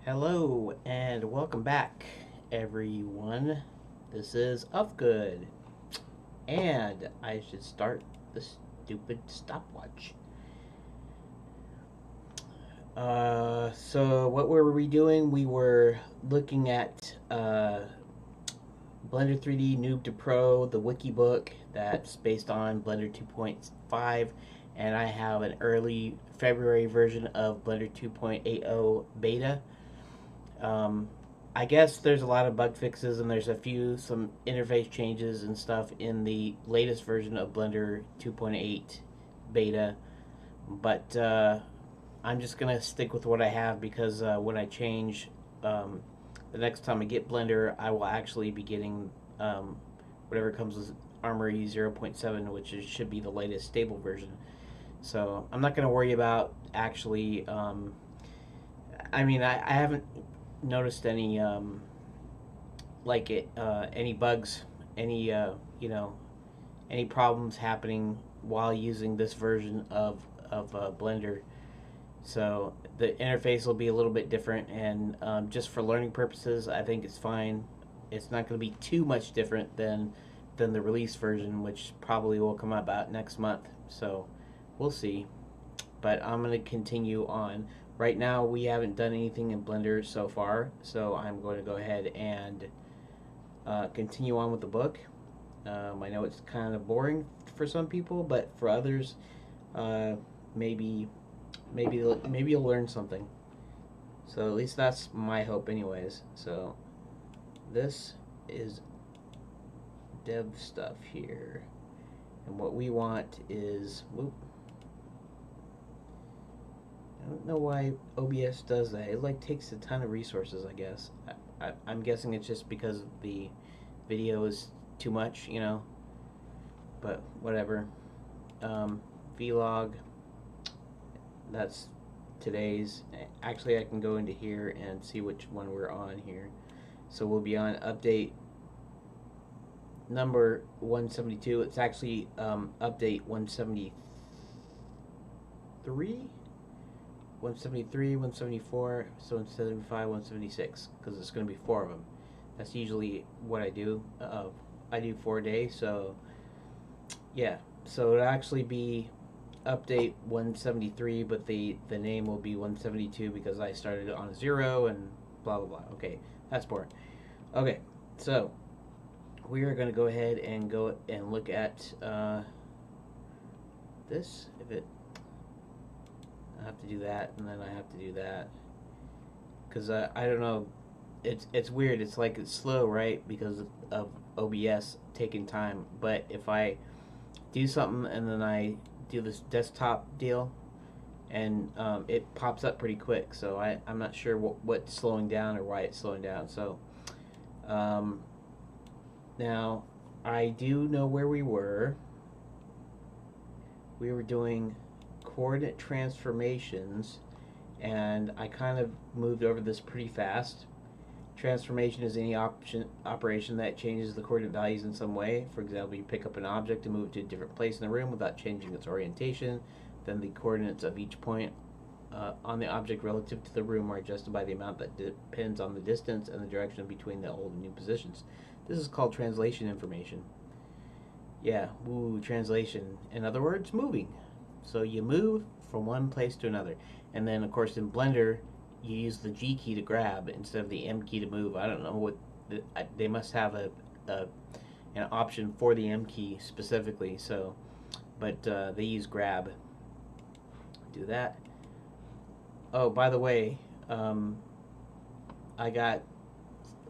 Hello and welcome back, everyone. This is Uhfgood, and I should start the stupid stopwatch. So what were we doing? We were looking at Blender 3D Noob to Pro, the wiki book that's based on Blender 2.5, and I have an early February version of Blender 2.80 beta. Um, I guess there's a lot of bug fixes and there's some interface changes and stuff in the latest version of Blender 2.8 beta, but I'm just gonna stick with what I have because when I change, the next time I get Blender, I will actually be getting whatever comes with Armory 0.7, which should be the latest stable version. So I'm not gonna worry about actually. I haven't noticed any any bugs, any any problems happening while using this version of Blender. So the interface will be a little bit different, and just for learning purposes, I think it's fine. It's not going to be too much different than the release version, which probably will come about next month. So we'll see. But I'm going to continue on. Right now, we haven't done anything in Blender so far, so I'm going to go ahead and continue on with the book. I know it's kind of boring for some people, but for others, uh, maybe maybe you'll learn something. So at least that's my hope, anyways. So this is dev stuff here, and what we want is whoop. I don't know why OBS does that. It like takes a ton of resources, I guess. I'm guessing it's just because the video is too much, but whatever. Vlog, that's today's. Actually, I can go into here and see which one we're on here. So we'll be on update number 172. It's actually update 173, 173, 174, so 175, 176, because it's going to be four of them. That's usually what I do. I do 4 days, so yeah. So it'll actually be update 173, but the name will be 172 because I started on a 0 and blah blah blah. Okay, that's boring. Okay, so we are going to go ahead and go and look at this. If it, I have to do that, and then I have to do that because I don't know. It's weird. It's like it's slow, right? Because of OBS taking time. But if I do something and then I do this desktop deal, and it pops up pretty quick. So I'm not sure what's slowing down or why it's slowing down. So now I do know where we were. We were doing coordinate transformations, and I kind of moved over this pretty fast. Transformation is any operation that changes the coordinate values in some way. For example, you pick up an object and move it to a different place in the room without changing its orientation. Then the coordinates of each point on the object relative to the room are adjusted by the amount that depends on the distance and the direction between the old and new positions. This is called translation information. Yeah, ooh, translation. In other words, moving. So you move from one place to another. And then, of course, in Blender, you use the G key to grab instead of the M key to move. I don't know what they must have an option for the M key specifically. So, but they use grab. Do that. Oh, by the way, I got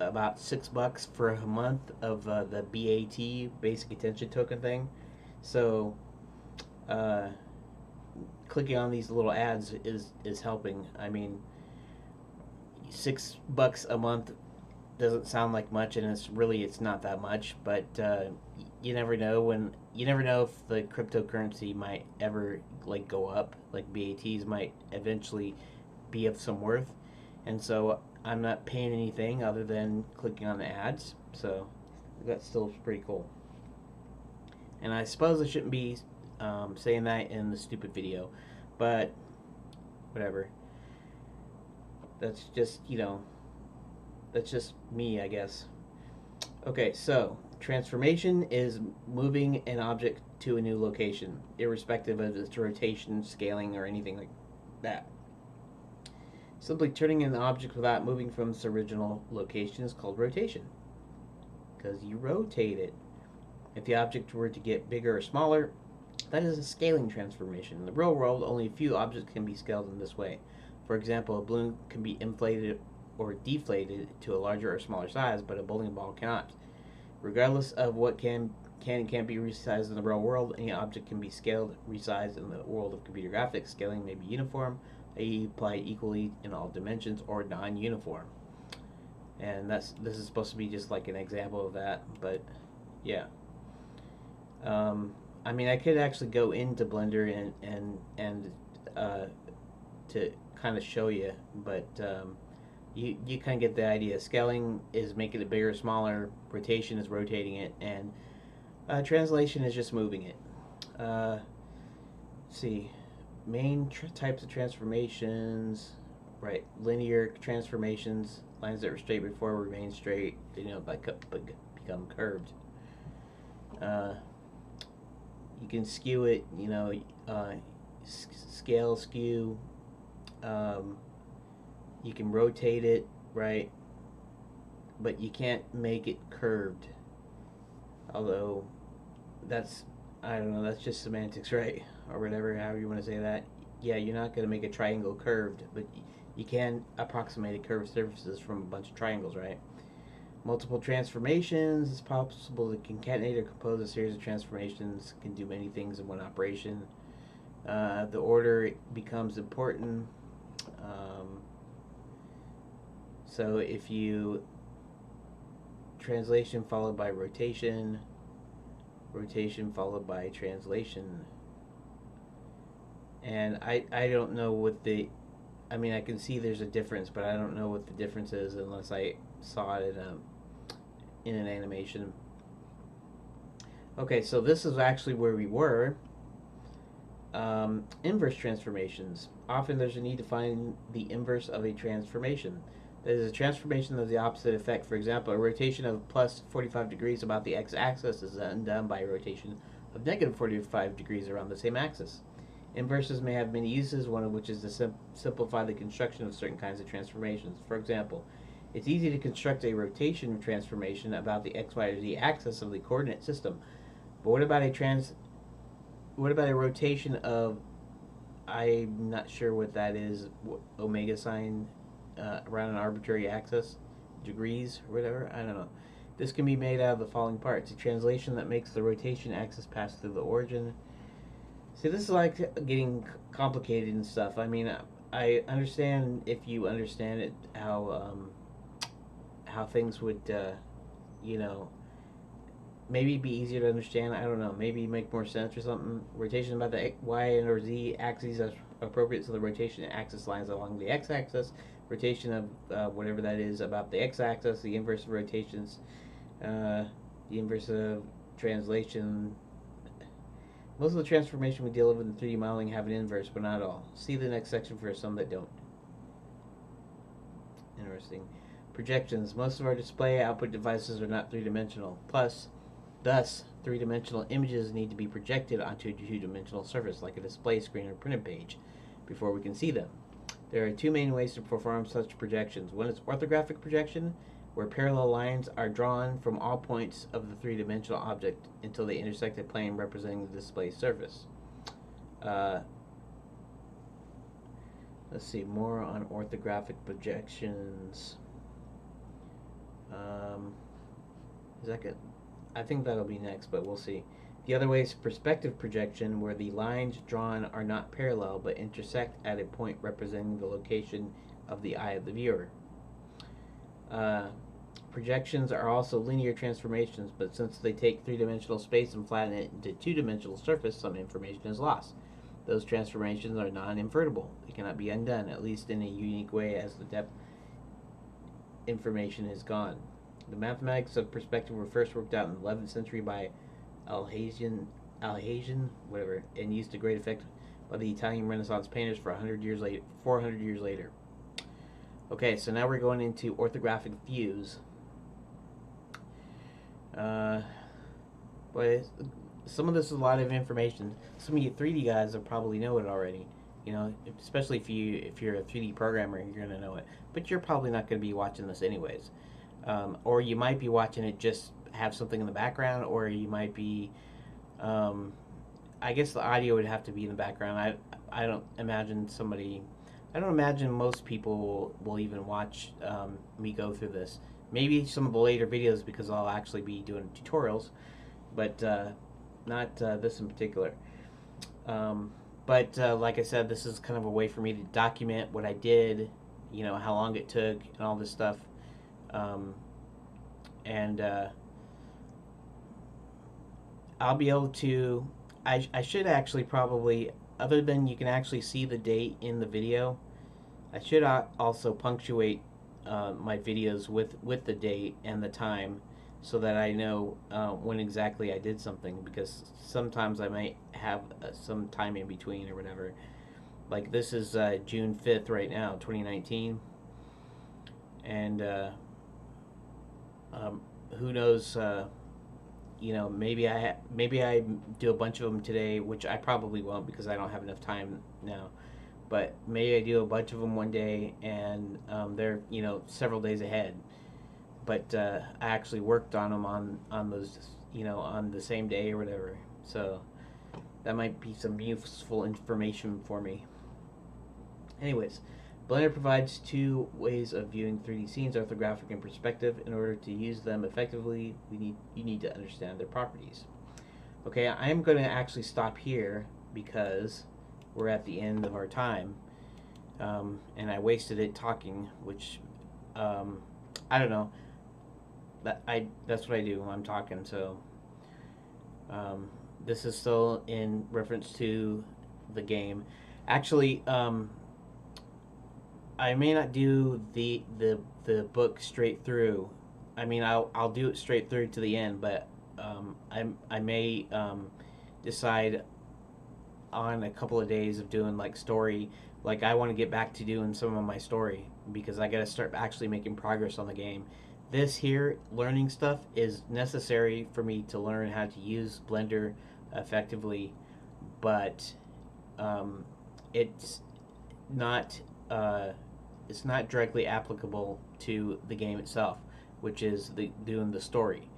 about $6 for a month of the BAT, Basic Attention Token thing. So, clicking on these little ads is helping. I mean, $6 a month doesn't sound like much, and it's not that much. But you never know if the cryptocurrency might ever like go up. Like BATs might eventually be of some worth, and so I'm not paying anything other than clicking on the ads. So that's still pretty cool. And I suppose I shouldn't be saying that in the stupid video, but whatever. That's just, that's just me, I guess. Okay, so transformation is moving an object to a new location, irrespective of its rotation, scaling, or anything like that. Simply turning an object without moving from its original location is called rotation, because you rotate it. If the object were to get bigger or smaller, that is a scaling transformation. In the real world, only a few objects can be scaled in this way. For example, a balloon can be inflated or deflated to a larger or smaller size, but a bowling ball cannot. Regardless of what can and can't be resized in the real world, any object can be scaled, resized in the world of computer graphics. Scaling may be uniform, i.e. applied equally in all dimensions, or non-uniform. And this is supposed to be just like an example of that, but yeah. I mean, I could actually go into Blender and to kind of show you, but you kind of get the idea. Scaling is making it bigger or smaller. Rotation is rotating it, and translation is just moving it. Let's see, main types of transformations. Right, linear transformations, lines that were straight before remain straight. Become curved. You can skew it. Scale, skew. You can rotate it, right? But you can't make it curved. Although, I don't know, that's just semantics, right? Or whatever, however you want to say that. Yeah, you're not going to make a triangle curved, but you can approximate curved surfaces from a bunch of triangles, right? Multiple transformations. It's possible to concatenate or compose a series of transformations. Can do many things in one operation. The order becomes important. So if you translation followed by rotation, rotation followed by translation, and I don't know what I mean, I can see there's a difference, but I don't know what the difference is unless I saw it in an animation. Okay, so this is actually where we were. Inverse transformations. Often there's a need to find the inverse of a transformation. That is a transformation of the opposite effect. For example, a rotation of plus 45 degrees about the x-axis is undone by a rotation of negative 45 degrees around the same axis. Inverses may have many uses, one of which is to simplify the construction of certain kinds of transformations. For example, it's easy to construct a rotation transformation about the x, y, or z axis of the coordinate system. But what about a rotation of, I'm not sure what that is, omega sign around an arbitrary axis, degrees or whatever, I don't know. This can be made out of the following parts: a translation that makes the rotation axis pass through the origin. See, this is like getting complicated and stuff. I mean, I understand if you understand it, how things would, maybe be easier to understand. I don't know. Maybe make more sense or something. Rotation about the y and or z axes is appropriate, so the rotation axis lines along the x-axis. Rotation of whatever that is about the x-axis. The inverse of rotations. The inverse of translation. Most of the transformation we deal with in 3D modeling have an inverse, but not all. See the next section for some that don't. Interesting. Projections. Most of our display output devices are not three-dimensional. Thus, three-dimensional images need to be projected onto a two-dimensional surface, like a display screen or printed page, before we can see them. There are two main ways to perform such projections. One is orthographic projection, where parallel lines are drawn from all points of the three-dimensional object until they intersect a plane representing the display surface. Let's see, more on orthographic projections. Is that good? I think that'll be next, but we'll see. The other way is perspective projection, where the lines drawn are not parallel but intersect at a point representing the location of the eye of the viewer. Projections are also linear transformations, but since they take three-dimensional space and flatten it into two-dimensional surface, some information is lost. Those transformations are non-invertible. They cannot be undone, at least in a unique way, as the depth information is gone. The mathematics of perspective were first worked out in the 11th century by Alhazen, whatever, and used to great effect by the Italian Renaissance painters for 400 years later. Okay, so now we're going into orthographic views. But some of this is a lot of information. Some of you 3D guys will probably know it already. You know, especially if you're a 3D programmer, you're gonna know it. But you're probably not gonna be watching this anyways. Or you might be watching it just have something in the background, or you might be. I guess the audio would have to be in the background. I don't imagine somebody. I don't imagine most people will even watch me go through this. Maybe some of the later videos because I'll actually be doing tutorials, but not this in particular. But like I said, this is kind of a way for me to document what I did, you know, how long it took, and all this stuff. And I'll be able to. I should actually probably, other than you can actually see the date in the video, I should also punctuate my videos with the date and the time so that I know when exactly I did something, because sometimes I might have some time in between or whatever. Like this is June 5th right now, 2019. And who knows, you know, maybe I do a bunch of them today, which I probably won't because I don't have enough time now. But maybe I do a bunch of them one day, and they're, you know, several days ahead. But I actually worked on them on those, you know, on the same day or whatever. So that might be some useful information for me. Anyways, Blender provides two ways of viewing 3D scenes, orthographic and perspective. In order to use them effectively, you need to understand their properties. Okay, I am going to actually stop here because we're at the end of our time, and I wasted it talking, which I don't know. That's what I do when I'm talking. So this is still in reference to the game. Actually, I may not do the book straight through. I mean, I'll do it straight through to the end, but I may decide on a couple of days of doing like story. Like I want to get back to doing some of my story because I got to start actually making progress on the game. This here learning stuff is necessary for me to learn how to use Blender effectively, but it's not it's not directly applicable to the game itself, which is doing the story.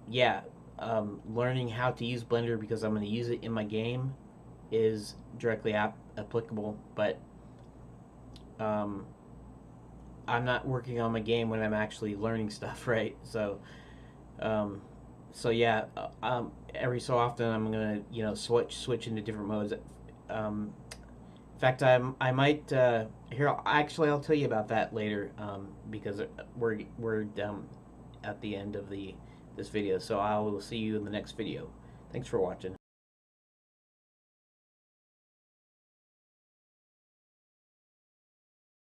Yeah, learning how to use Blender because I'm going to use it in my game is directly applicable, but I'm not working on my game when I'm actually learning stuff, right? So, yeah, every so often I'm gonna, you know, switch into different modes. In fact, I might here. I'll tell you about that later because we're at the end of this video. So I will see you in the next video. Thanks for watching.